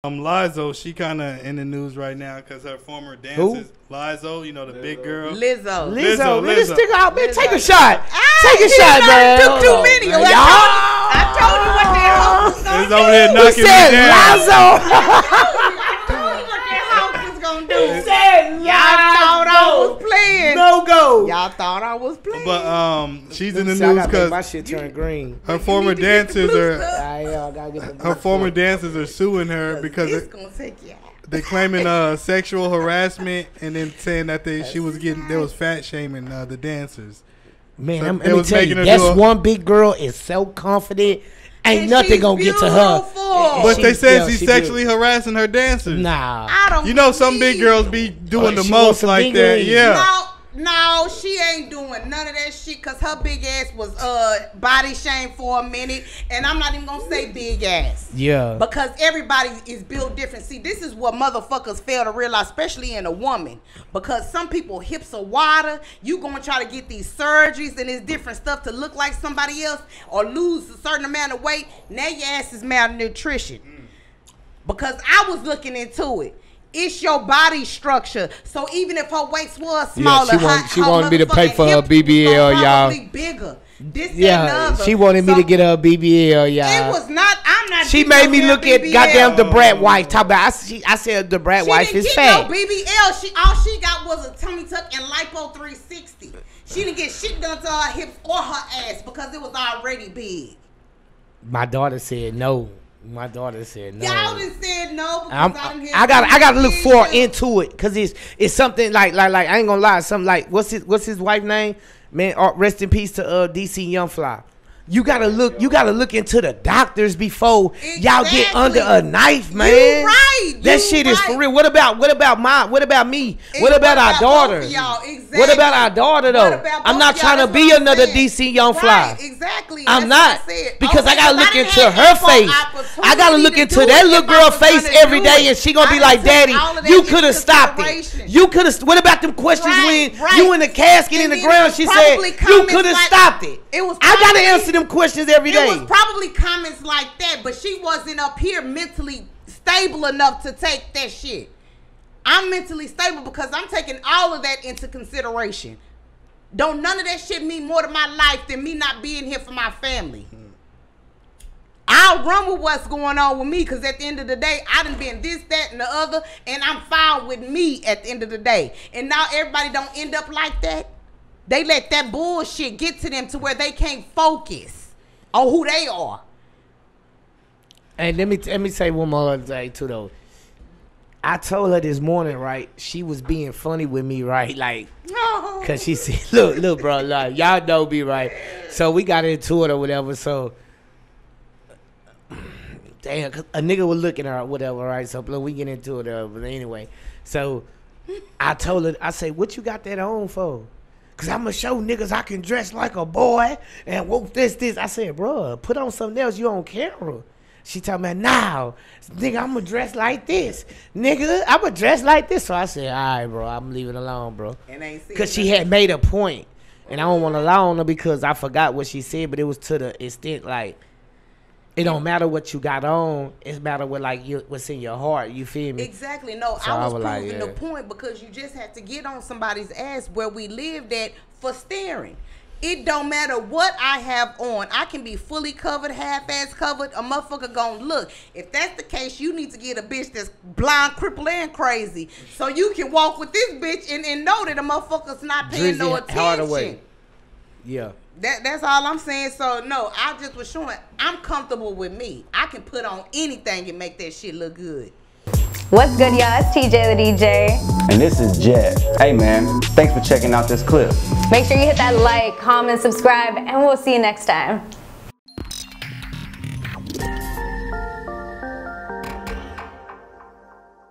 Lizzo, she kind of in the news right now because her former dancers. Lizzo, you know the big girl. Lizzo. Lizzo. Stick out, man. Take a shot. Take a shot, man. Took too many. I told you what that house was going to do. It's over there knocking me down. Lizzo. I told you what that house was going to do. Y'all thought I was playing. No go. Y'all thought I was playing. But she's in the news because my shit turned green. Her former dancers are suing her because it's gonna take you out. They claiming sexual harassment and then saying that they was fat shaming the dancers. Man, so let me tell you, that's one big girl is so confident. Ain't nothing gonna get to her. But they said she's sexually harassing her dancers. Nah, I don't. You know, some big girls be doing the most like that. Yeah. No, she ain't doing none of that shit because her big ass was body shamed for a minute. And I'm not even going to say big ass. Yeah. Because everybody is built different. See, this is what motherfuckers fail to realize, especially in a woman. Because some people hips are wider. You going to try to get these surgeries and this different stuff to look like somebody else or lose a certain amount of weight. Now your ass is malnutrition. Because I was looking into it. It's your body structure. So even if her waist was smaller, she wanted me to pay for her BBL, y'all. Bigger. This she wanted me to get her BBL, y'all. It was not. I'm not. She made me look at goddamn the brat wife. Talk about. I said the brat wife is fat. No BBL. All she got was a tummy tuck and lipo 360. She didn't get shit done to her hips or her ass because it was already big. My daughter said no. My daughter said no. Y'all done said no because I gotta look far into it because it's something like I ain't gonna lie, something like what's his wife name? Man, rest in peace to DC Young Fly. You gotta look into the doctors before y'all get under a knife, man. You right. That shit is for real. What about me? What about our daughter? Exactly. What about our daughter though? I'm not trying to be another DC Young Fly. Right, exactly. I'm not because I gotta look into her face. I gotta look into that little girl face every day, and she gonna be like, "Daddy, you could have stopped it. You could have." What about them questions when you in the casket in the ground? She said, "You could have stopped it." I gotta answer them questions every day. It was probably comments like that, but she wasn't up here mentally stable enough to take that shit. I'm mentally stable because I'm taking all of that into consideration. Don't none of that shit mean more to my life than me not being here for my family. I'll run with what's going on with me because at the end of the day, I done been this, that, and the other, and I'm fine with me at the end of the day. And now everybody don't end up like that. They let that bullshit get to them to where they can't focus on who they are. And let me say one more other thing too though. I told her this morning, right? She was being funny with me, right? Like, cause she said, "Look, bro, like, y'all know me, right?" So we got into it or whatever. So, damn, a nigga was looking at her or whatever, right? So we get into it, but anyway. So I told her, I said, "What you got that on for?" Cause I'ma show niggas I can dress like a boy and whoop this. I said, bro, put on something else. You on camera. She talking about, now, nigga, I'ma dress like this. Nigga, I'ma dress like this. So I said, all right, bro, I'm leaving it alone, bro. Cause she had made a point. And I don't want to lie on her because I forgot what she said, but it was to the extent like, it don't matter what you got on. It matter what what's in your heart. You feel me? Exactly. No, so I was proving the point because you just have to get on somebody's ass where we lived at for staring. It don't matter what I have on. I can be fully covered, half-ass covered. A motherfucker gonna look. If that's the case, you need to get a bitch that's blind, crippled, and crazy. So you can walk with this bitch and know that a motherfucker's not paying no attention. Yeah. That's all I'm saying. So, no, I just was showing I'm comfortable with me. I can put on anything and make that shit look good. What's good, y'all? It's TJ the DJ. And this is Jet. Hey, man, thanks for checking out this clip. Make sure you hit that like, comment, subscribe, and we'll see you next time.